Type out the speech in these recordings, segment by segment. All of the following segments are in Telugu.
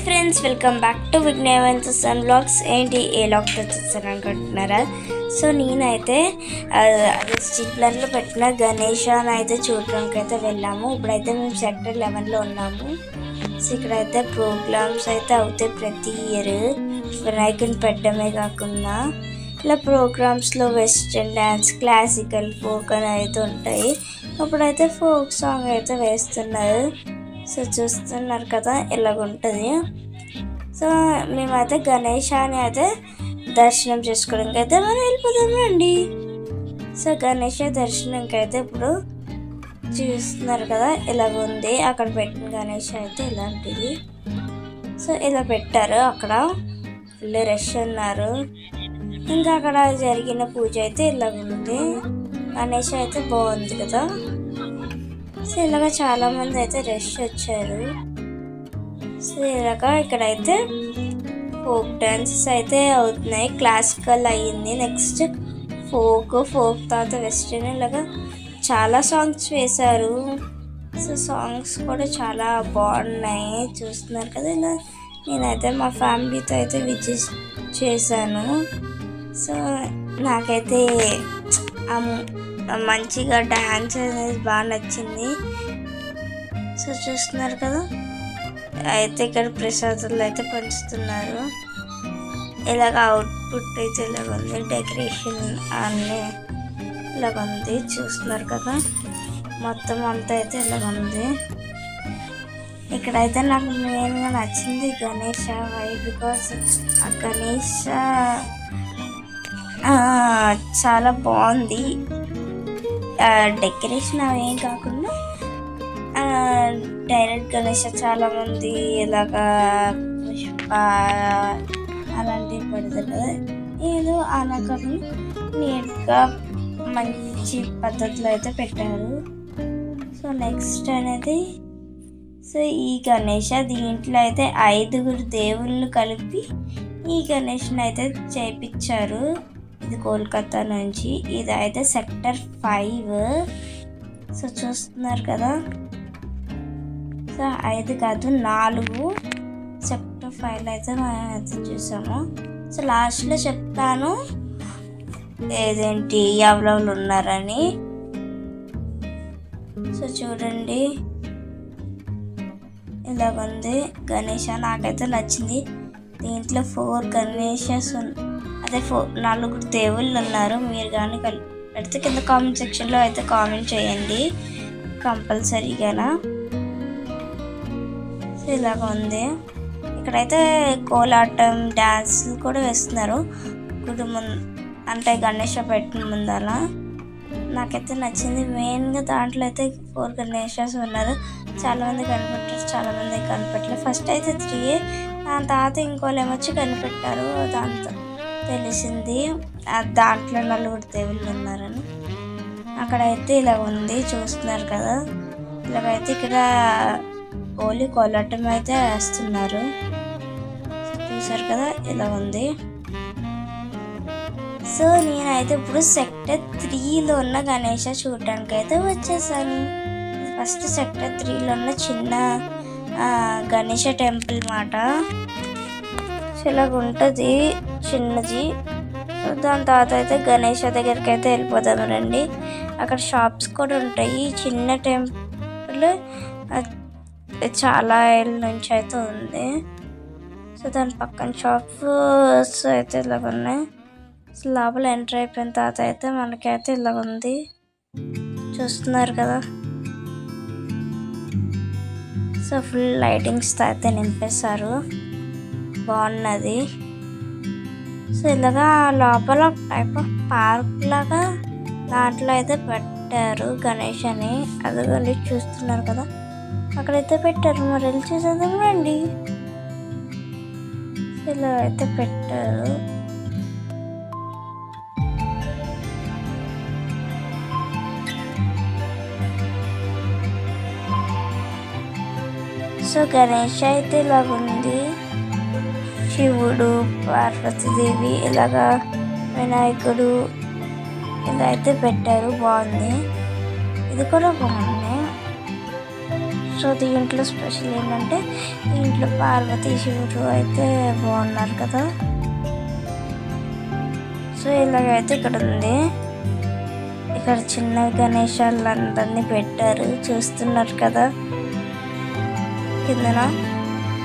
ఫ్రెండ్స్, వెల్కమ్ బ్యాక్ టు విఘ్నేవన్ సన్ బ్లాగ్స్. ఏంటి ఏ లాగ్తో చూస్తాను అనుకుంటున్నారా? సో నేనైతే అదే స్ట్రీట్ ప్లాన్లో పెట్టిన గణేశాన్ని అయితే చూడడానికి అయితే వెళ్ళాము. ఇప్పుడైతే మేము సెక్టర్ 11లో ఉన్నాము. సో ఇక్కడైతే ప్రోగ్రామ్స్ అయితే అవుతాయి ప్రతి ఇయర్. వినాయకుని పెట్టడమే కాకుండా ఇలా ప్రోగ్రామ్స్లో వెస్ట్రన్ డ్యాన్స్, క్లాసికల్, ఫోక్ అని అయితే ఉంటాయి. ఇప్పుడైతే ఫోక్ సాంగ్ అయితే వేస్తున్నారు. సో చూస్తున్నారు కదా ఎలాగుంటుంది. సో మేమైతే గణేశాన్ని అయితే దర్శనం చేసుకోవడానికి అయితే మనం వెళ్ళిపోతాం రండి. సో గణేష దర్శనంకి అయితే ఇప్పుడు చూస్తున్నారు కదా ఎలాగుంది. అక్కడ పెట్టిన గణేష అయితే ఇలాంటిది. సో ఇలా పెట్టారు. అక్కడ ఫుల్ రష్ ఉన్నారు. ఇంకా అక్కడ జరిగిన పూజ అయితే ఇలాగుంది. గణేష అయితే బాగుంది కదా. సో ఇలాగ చాలామంది అయితే రష్ వచ్చారు. సో ఇలాగ ఇక్కడైతే ఫోక్ డాన్సెస్ అయితే అవుతున్నాయి. క్లాసికల్ అయ్యింది, నెక్స్ట్ ఫోక్ తర్వాత వెస్ట్రన్, ఇలాగా చాలా సాంగ్స్ వేశారు. సో సాంగ్స్ కూడా చాలా బాగున్నాయి. చూస్తున్నారు కదా. ఇలా నేనైతే మా ఫ్యామిలీతో అయితే విజిట్ చేశాను. సో నాకైతే మంచిగా డ్యాన్స్ అనేది బాగా నచ్చింది. సో చూస్తున్నారు కదా. అయితే ఇక్కడ ప్రసాదాలు అయితే పంచుతున్నారు. ఇలాగ అవుట్పుట్ అయితే ఇలాగ ఉంది. డెకరేషన్ అన్నీ ఇలాగ ఉంది. చూస్తున్నారు కదా. మొత్తం అంతా అయితే ఇలాగ ఉంది. ఇక్కడైతే నాకు మెయిన్గా నచ్చింది గణేష వై, బికాస్ ఆ గణేష చాలా బాగుంది. డెకరేషన్ అవి ఏం కాకుండా డైరెక్ట్ గణేష చాలామంది ఇలాగా పుష్ప అలాంటివి పెడతారు కదా. ఏదో అలా కాకుండా నీట్గా మంచి పద్ధతిలో అయితే పెట్టారు. సో నెక్స్ట్ అనేది సో ఈ గణేష దీంట్లో అయితే 5 దేవుళ్ళు కలిపి ఈ గణేష్ని అయితే చేయించారు. ఇది కోల్కతా నుంచి. ఇది అయితే సెక్టర్ 5. సో చూస్తున్నారు కదా. సో 5 కాదు 4 సెక్టర్ 5లో అయితే మనం అయితే చూసాము. సో లాస్ట్లో చెప్తాను ఏదేంటి ఎవరెవరు ఉన్నారని. సో చూడండి ఇలాగుంది గణేష. నాకైతే నచ్చింది. దీంట్లో 4 గణేషస్ అదే 4 దేవుళ్ళు ఉన్నారు. మీరు కానీ పెడితే కింద కామెంట్ సెక్షన్లో అయితే కామెంట్ చేయండి కంపల్సరీగానా. సో ఇలాగ ఉంది. ఇక్కడైతే కోలాటం డ్యాన్స్లు కూడా వేస్తున్నారు గుడి ముందు, అంటే గణేష పెట్టిన ముందల. నాకైతే నచ్చింది. మెయిన్గా దాంట్లో అయితే 4 గణేషస్ ఉన్నారు. చాలామంది కనిపెట్టారు, చాలామంది కనిపెట్టలేదు. ఫస్ట్ అయితే 3, దాని తర్వాత ఇంకోళ్ళు ఏమొచ్చి కనిపెట్టారు. దాంతో తెలిసింది దాంట్లో 4 దేవుళ్ళు ఉన్నారని. అక్కడైతే ఇలా ఉంది. చూస్తున్నారు కదా. ఇలాగైతే ఇక్కడ ఓన్లీ కోలాటం అయితే వేస్తున్నారు. చూసారు కదా ఇలా ఉంది. సో నేనైతే ఇప్పుడు సెక్టర్ 3లో ఉన్న గణేష చూడటానికి అయితే వచ్చేసాను. ఫస్ట్ సెక్టర్ 3లో ఉన్న చిన్న గణేష టెంపుల్ మాట. సో ఇలాగ ఉంటుంది చిన్నది. దాని తర్వాత అయితే గణేష దగ్గరికి అయితే వెళ్ళిపోతాము రండి. అక్కడ షాప్స్ కూడా ఉంటాయి. చిన్న టెంపుల్ చాలా ఏళ్ళ నుంచి అయితే ఉంది. సో దాని పక్కన షాప్స్ అయితే ఇలాగ ఉన్నాయి. సో లోపల ఎంటర్ అయిపోయిన తర్వాత అయితే మనకైతే ఇలాగ ఉంది. చూస్తున్నారు కదా. సో ఫుల్ లైటింగ్స్తో అయితే నింపేశారు. బాగున్నది. సో ఇలాగా లోపల టైప్ ఆఫ్ పార్క్ లాగా దాంట్లో అయితే పెట్టారు గణేష్ అని. అదిగోండి చూస్తున్నారు కదా. అక్కడైతే పెట్టారు. మరి వెళ్ళి చూసేద్దాం రండి. ఇలా అయితే పెట్టారు. సో గణేష్ అయితే ఇలాగుంది. శివుడు, పార్వతీదేవి, ఇలాగా వినాయకుడు ఇలా అయితే పెట్టారు. బాగుంది. ఇది కూడా బాగుంది. సో దీంట్లో స్పెషల్ ఏంటంటే దీంట్లో పార్వతీ శివుడు అయితే బాగున్నారు కదా. సో ఇలాగైతే ఇక్కడ ఉంది. ఇక్కడ చిన్న గణేశాలందరినీ పెట్టారు, చూస్తున్నారు కదా కిందన.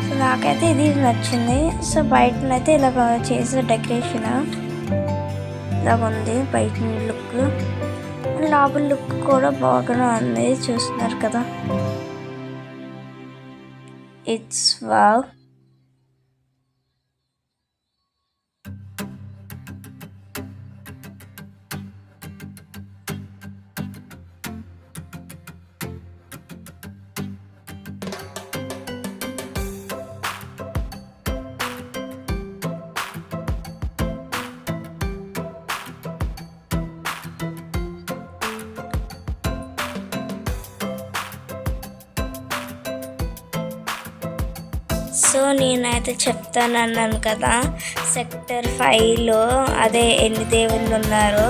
సో నాకైతే ఇది నచ్చింది. సో బయటనైతే ఇలాగ చేసే డెకరేషన్ ఇలాగ ఉంది, బయట లుక్. లోపల లుక్ కూడా బాగానే ఉంది, చూస్తున్నారు కదా. It's wow. సో నేనైతే చెప్తానన్నాను కదా, సెక్టర్ 5లో అదే ఎన్ని దేవుళ్ళు ఉన్నారో.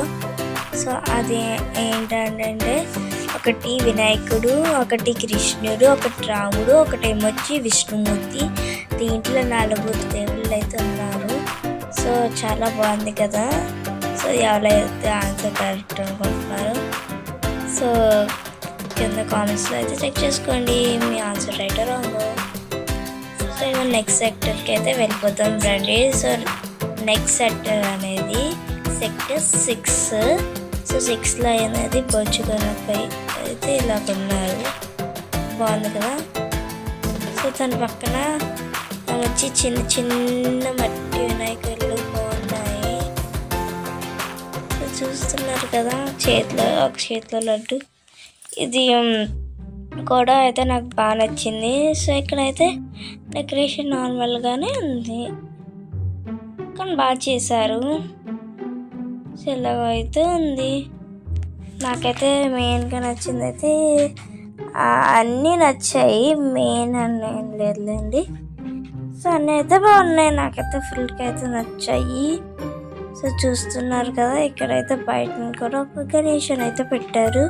సో అది ఏంటంటే ఒకటి వినాయకుడు, ఒకటి కృష్ణుడు, ఒకటి రాముడు, ఒకటి ఏమొచ్చి విష్ణుమూర్తి. దీంట్లో 4 దేవుళ్ళు అయితే ఉన్నారు. సో చాలా బాగుంది కదా. సో ఎవరైతే ఆన్సర్ కరెక్ట్ అనుకుంటున్నారు సో కింద కామెంట్స్లో అయితే చెక్ చేసుకోండి మీ ఆన్సర్ రైట్ రాంగో. సో నెక్స్ట్ సెక్టర్కి అయితే వెళ్ళిపోతాం రండి. సో నెక్స్ట్ సెక్టర్ అనేది సెక్టర్ 6. సో 6లో అనేది బొచ్చుగనపై అయితే ఇలా ఉన్నారు, బాగుంది కదా. సో తన పక్కన వచ్చి చిన్న చిన్న మట్టి వినాయకులు బాగున్నాయి. సో చూస్తున్నారు కదా, ఒక చేతిలో లడ్డు. ఇది కూడా అయితే నాకు బాగా నచ్చింది. సో ఇక్కడైతే డెకరేషన్ నార్మల్గానే ఉంది కానీ బాగా చేశారు. సో ఇలాగ అయితే ఉంది. నాకైతే మెయిన్గా నచ్చింది అయితే అన్నీ నచ్చాయి, మెయిన్ అన్నీ ఏం లేదులేండి. సో అన్నీ అయితే బాగున్నాయి, నాకైతే ఫుల్గా అయితే నచ్చాయి. సో చూస్తున్నారు కదా, ఇక్కడైతే బయట కూడా ఒక గణేషన్ అయితే పెట్టారు.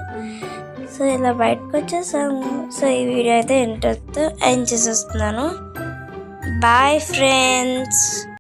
సో ఇలా బయటకు వచ్చేసాము. సో ఈ వీడియో అయితే ఎండ్ చేసేస్తున్నాను. Bye friends.